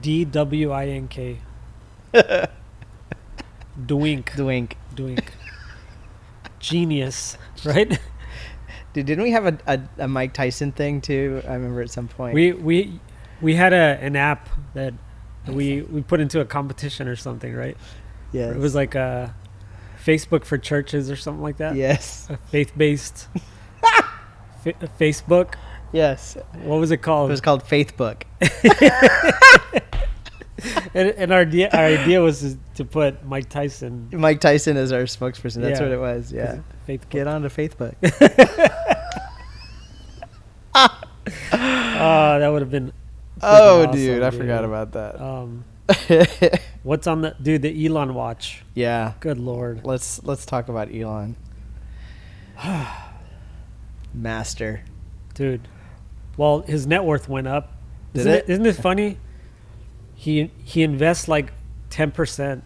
DWINK. Doink. Doink. Doink. Genius, right? Dude, didn't we have a Mike Tyson thing too? I remember at some point. We had an app that we put into a competition or something, right? Yeah. It was like a Facebook for churches or something like that. Yes. A faith-based Facebook. Yes. What was it called? It was called Faithbook. and our idea was to put Mike Tyson. Mike Tyson is our spokesperson. That's Yeah. what it was. Yeah. Facebook. Get on to Faithbook. That would have been. Oh, awesome, dude, I forgot about that. What's on the Elon watch? Yeah. Good Lord. Let's talk about Elon. Master. Dude. Well, his net worth went up. Did it? Isn't it funny? He invests like 10%.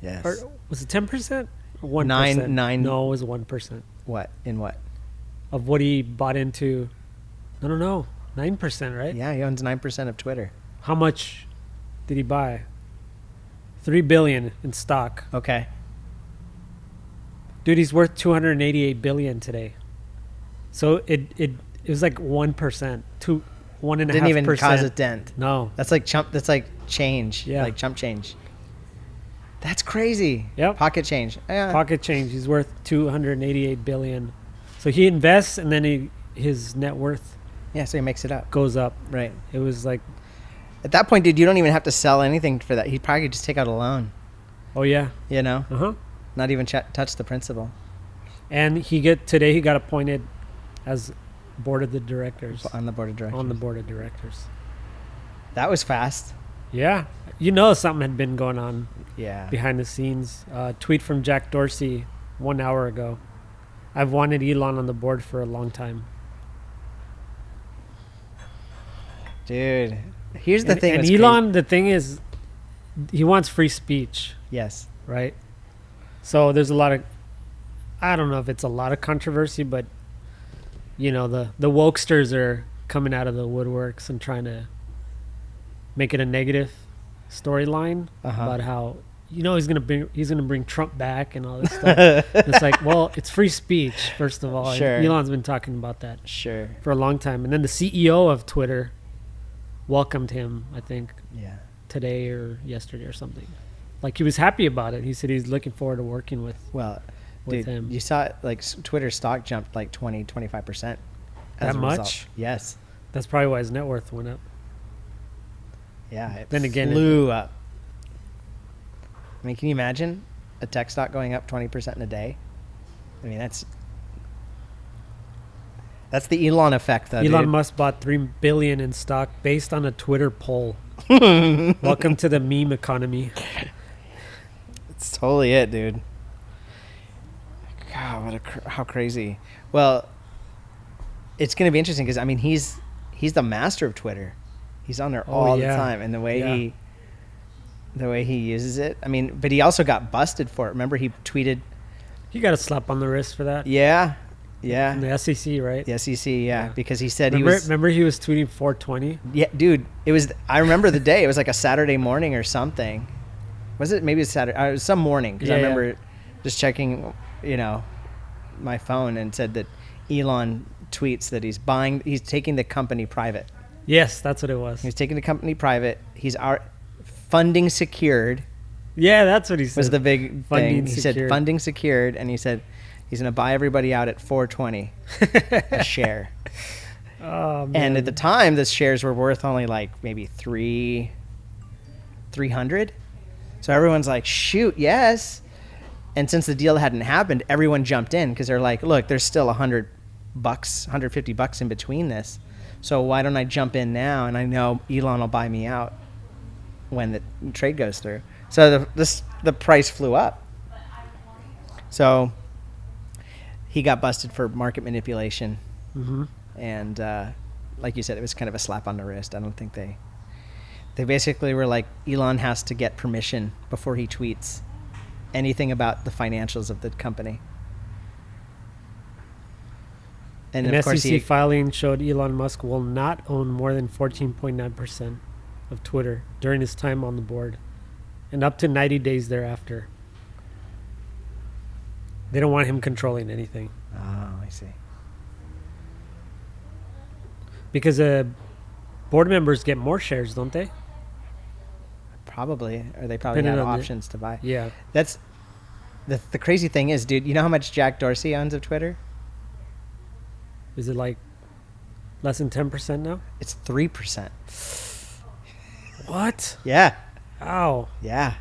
Yes. Or was it 10%? 1%. Nine. No, it was 1%. What? In what? Of what he bought into. No. 9%, right? Yeah, he owns 9% of Twitter. How much did he buy? $3 billion in stock. Okay. Dude, he's worth $288 billion today. So it was like 1%, 1.5%. Didn't even cause a dent. No. That's like chump. That's like change. Yeah. Like chump change. That's crazy. Yep. Pocket change. Yeah. Pocket change. He's worth $288 billion. So he invests and then his net worth Yeah. So he makes it up. goes up. Right. It was like, At that point, dude, you don't even have to sell anything for that. He'd probably just take out a loan. oh yeah. You know, Uh-huh. not even touch the principal. And today he got appointed as board of the directors. On the board of directors. On the board of directors. That was fast. Yeah. You know something had been going on Yeah. behind the scenes. Tweet from Jack Dorsey 1 hour ago. I've wanted Elon on the board for a long time. Dude, here's the thing. And that's Elon, crazy. the thing is, he wants free speech, Yes. right? So there's a lot of, I don't know if it's a lot of controversy, but you know, the wokesters are coming out of the woodworks and trying to make it a negative storyline about how, you know, he's gonna bring Trump back and all this stuff. It's like, well, it's free speech, first of all. Sure. Elon's been talking about that Sure. for a long time, and then the CEO of Twitter welcomed him, I think, Yeah. today or yesterday or something. Like, he was happy about it. He said he's looking forward to working with Well, with dude, him. you saw it, like Twitter stock jumped like 25%. That as a result. much? Yes. That's probably why his net worth went up. Yeah. It Then again, flew up. I mean, can you imagine a tech stock going up 20% in a day? I mean, that's the Elon effect, though. Elon dude. Musk bought $3 billion in stock based on a Twitter poll. Welcome to the meme economy. That's totally it, dude. God, how crazy. Well, it's going to be interesting because, I mean, he's the master of Twitter. He's on there all the time, and the way he uses it. I mean, but he also got busted for it. Remember, he tweeted. He got a slap on the wrist for that. Yeah. From the SEC, right? The SEC, yeah, because he said Remember he was tweeting 420? Yeah, dude, it was. I remember the day. It was like a Saturday morning or something. Was it? Maybe it was Saturday. It was some morning because I remember just checking, my phone, and said that Elon tweets that he's taking the company private. Yes, that's what it was. He's taking the company private. He's our funding secured. Yeah, that's what he said. Was the big Funding thing. He secured. said funding secured, and he said he's going to buy everybody out at $4.20 a share. Oh, man. And at the time, the shares were worth only like maybe 300. So everyone's like, shoot, yes. And since the deal hadn't happened, everyone jumped in because they're like, look, there's still $100, $150 in between this. So why don't I jump in now? And I know Elon will buy me out when the trade goes through. So the price flew up. So he got busted for market manipulation. Mm-hmm. And like you said, it was kind of a slap on the wrist. I don't think they basically were like, Elon has to get permission before he tweets anything about the financials of the company. And An of course SEC filing showed Elon Musk will not own more than 14.9%. of Twitter during his time on the board, and up to 90 days thereafter. They don't want him controlling anything. Oh, I see. Because board members get more shares, don't they? Probably, or they probably Depending have on options to buy. Yeah. That's the crazy thing is, dude. You know how much Jack Dorsey owns of Twitter? Is it like less than 10% now? It's 3%. What? Yeah, Ow. yeah.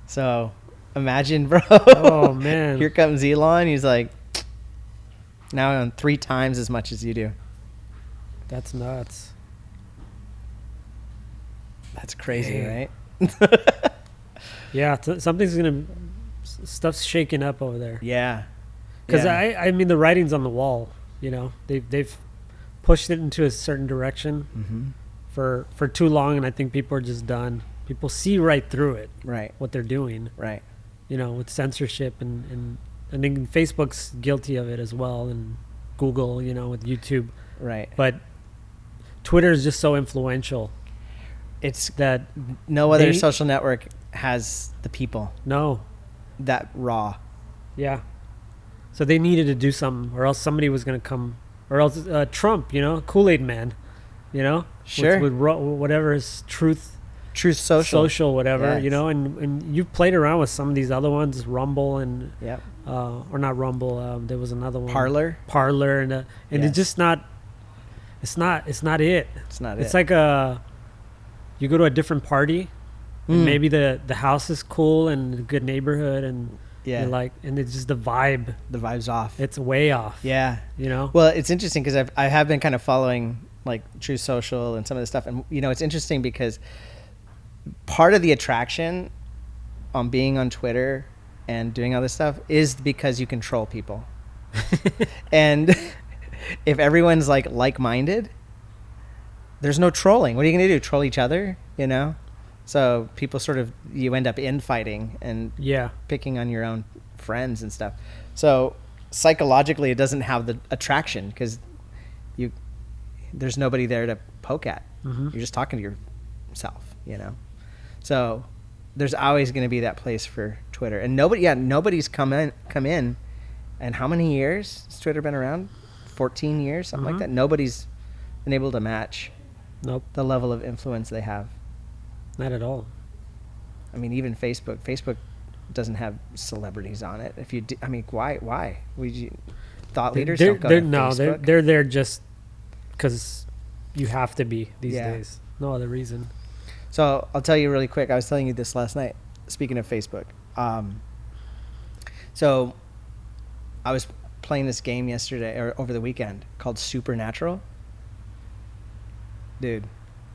So imagine, bro. Oh, man. Here comes Elon. He's like, now I own 3 times as much as you do. That's nuts. That's crazy, Dang. right? Yeah, something's going to... Stuff's shaking up over there. Yeah. Because Yeah. I mean, the writing's on the wall. You know, they've pushed it into a certain direction Mm-hmm. for too long, and I think people are just done. People see right through it, Right. what they're doing. Right. You know, with censorship and I think Facebook's guilty of it as well, and Google, you know, with YouTube. Right. But Twitter is just so influential It's that no other they- social network has the people no, that raw. yeah. So they needed to do something, or else somebody was going to come, or else Trump, you know, Kool-Aid Man, you know, Sure. with whatever his truth. Truth Social. Whatever, you Yes. know, and you've played around with some of these other ones, Rumble and Yep. or not Rumble, there was another one, Parlor. and Yes. it's just not it's not it It's not it's it. like you go to a different party and maybe the house is cool and a good neighborhood, and Yeah. you're like, and it's just the vibe, The vibe's off. it's way off, Yeah. you know. Well, it's interesting because I have been kind of following like Truth Social and some of the stuff, and you know, it's interesting because part of the attraction on being on Twitter and doing all this stuff is because you control people. And if everyone's like-minded, there's no trolling. What are you going to do? Troll each other, you know? So people you end up infighting and Yeah, picking on your own friends and stuff. So psychologically, it doesn't have the attraction because there's nobody there to poke at. Mhm. You're just talking to yourself, you know. So there's always going to be that place for Twitter, and nobody's come in. And how many years has Twitter been around? 14 years, something like Mhm. that. Nobody's been able to match nope, the level of influence they have. not at all. I mean, even Facebook doesn't have celebrities on it. If you do, I mean, why? Thought leaders don't go to Facebook? They're there just because you have to be these Yeah. days. No other reason. So I'll tell you really quick. I was telling you this last night. Speaking of Facebook, so I was playing this game yesterday or over the weekend called Supernatural. Dude,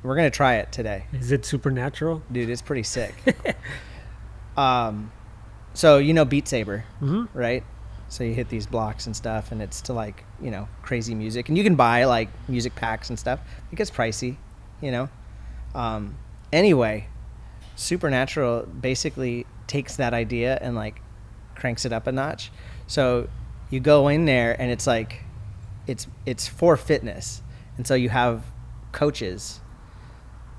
we're gonna try it today. Is it supernatural? Dude, it's pretty sick. So you know Beat Saber, Mm-hmm. right? So you hit these blocks and stuff, and it's to like, you know, crazy music, and you can buy like music packs and stuff. It gets pricey, you know. Anyway, Supernatural basically takes that idea and like cranks it up a notch. So you go in there, and it's like, it's for fitness, and so you have coaches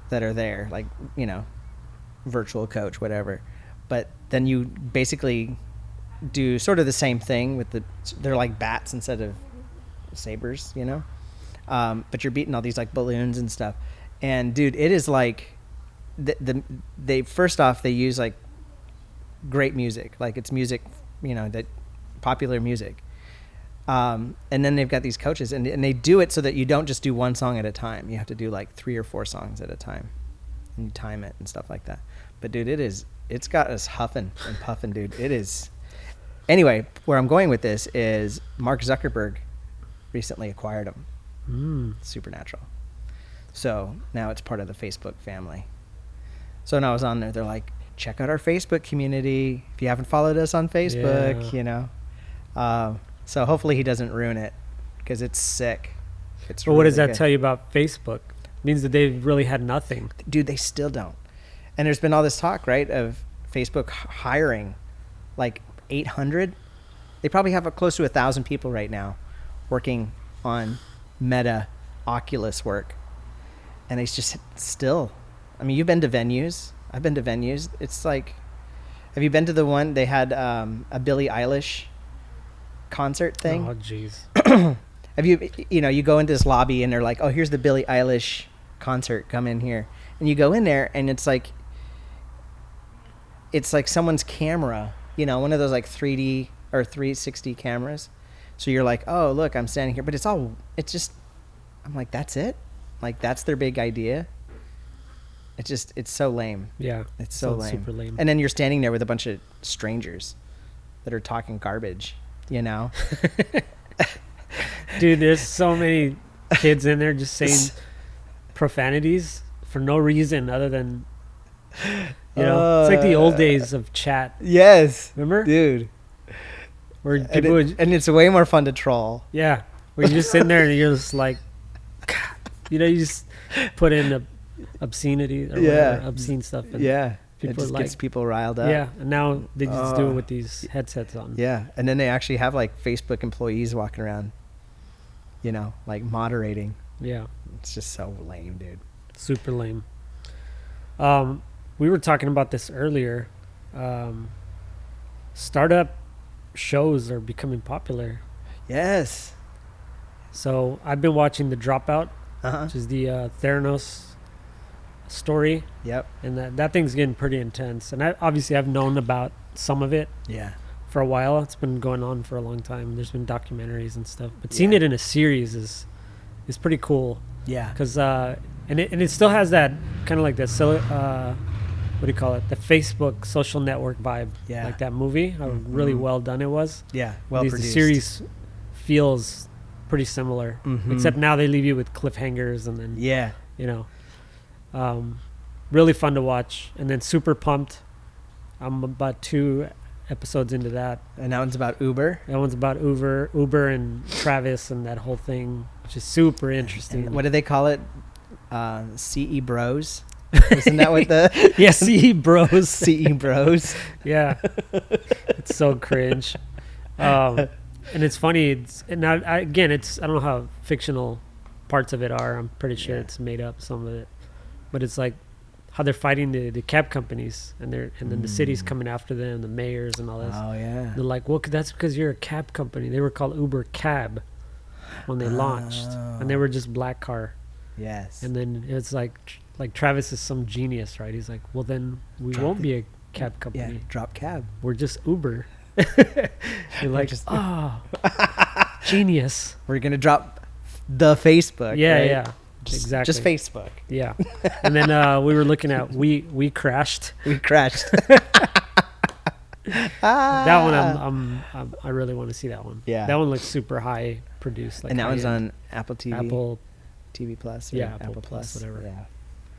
that are there, like, you know, virtual coach, whatever. But then you basically do sort of the same thing they're like bats instead of sabers, you know. But you're beating all these like balloons and stuff. And dude, it is like they first off, they use like great music, like it's music, you know, that popular music. And then they've got these coaches, and they do it so that you don't just do one song at a time. You have to do like 3 or 4 songs at a time, and you time it and stuff like that. But dude, it's got us huffing and puffing, dude. It is. Anyway, where I'm going with this is Mark Zuckerberg recently acquired them. Supernatural. So now it's part of the Facebook family. So when I was on there, they're like, check out our Facebook community. If you haven't followed us on Facebook, Yeah. you know. So hopefully he doesn't ruin it, because it's sick. It's But what does really that good. tell you about Facebook? It means that they've really had nothing. Dude, they still don't. And there's been all this talk, right, of Facebook hiring like 800. They probably have close to 1,000 people right now working on Meta Oculus work. And it's just still I mean, you've been to venues. I've been to venues. It's like, have you been to the one they had a Billie Eilish concert thing? Oh, jeez. Have you go into this lobby and they're like, oh, here's the Billie Eilish concert. Come in here. And you go in there and it's like someone's camera, one of those like 3D or 360 cameras. So you're like, oh, look, I'm standing here. But I'm like, that's it? Like, that's their big idea? It's so lame. Yeah. It's so lame. Super lame. And then you're standing there with a bunch of strangers that are talking garbage, Dude, there's so many kids in there just saying profanities for no reason other than, it's like the old days of chat. Yes. Remember? Dude. Where people and it's way more fun to troll. Yeah. Where you're just sitting there and you're just like, you just put in the obscenity or whatever, obscene stuff. And it people just like, gets people riled up. Yeah. And now they just do it with these headsets on. Yeah. And then they actually have like Facebook employees walking around, like moderating. Yeah. It's just so lame, dude. Super lame. We were talking about this earlier. Startup shows are becoming popular. Yes. So I've been watching The Dropout, Uh-huh. which is the Theranos story. Yep. And that thing's getting pretty intense. And I've known about some of it Yeah. for a while. It's been going on for a long time. There's been documentaries and stuff. But seeing it in a series is pretty cool. Yeah. Because and it still has that kind of like that what do you call it? The Facebook social network vibe. Yeah. Like that movie. How really well done it was. Yeah. Well The produced. series feels pretty similar, except now they leave you with cliffhangers and then Yeah. really fun to watch. And then super pumped. I'm about 2 episodes into that. And that one's about Uber. That one's about Uber and Travis and that whole thing, which is super interesting. And what do they call it? CE Bros. Isn't that what the yeah, CE Bros. CE Bros? Yeah, it's so cringe. And it's funny. I don't know how fictional parts of it are. I'm pretty sure it's made up, some of it, but it's like how they're fighting the cab companies and then the city's coming after them, the mayors and all this. Oh yeah. They're like, well, that's because you're a cab company. They were called Uber Cab when they launched, and they were just black car. Yes. And then it's like Travis is some genius, right? He's like, well, then we won't be a cab company. Yeah. Drop cab. We're just Uber. You're like, genius. We're gonna drop the Facebook. Yeah, right? yeah. Exactly. Just Facebook. Yeah. And then we were looking at We Crashed. We crashed. That one I really want to see that one. Yeah. That one looks super high produced. Like and that one's high-end. on Apple TV. Apple. TV Plus. Or Yeah, Apple Plus, whatever.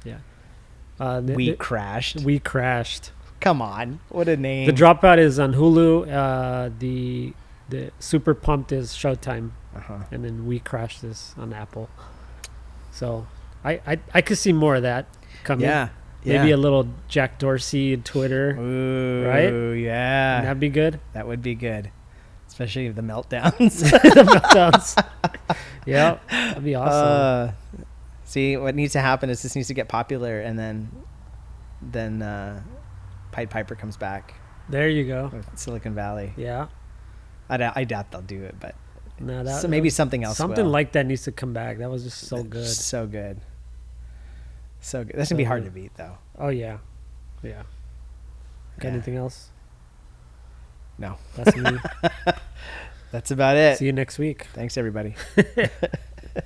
Yeah. Yeah. We crashed. We Crashed. Come on, what a name. The Dropout is on Hulu. The Super Pumped is Showtime, and then We Crashed is on Apple. So I could see more of that coming. Yeah. Maybe a little Jack Dorsey Twitter. Ooh, right? Yeah. That'd be good. That would be good. Especially the meltdowns. The meltdowns. Yeah, that'd be awesome. See, what needs to happen is this needs to get popular, and then Pied Piper comes back. There you go. With Silicon Valley. Yeah. I doubt they'll do it, but No, so maybe something else. Something will. like that needs to come back. That was just so good. So good. So good. That's gonna be hard to beat, though. Oh yeah, yeah. Got Yeah. anything else? No. That's me. That's about it. See you next week. Thanks, everybody.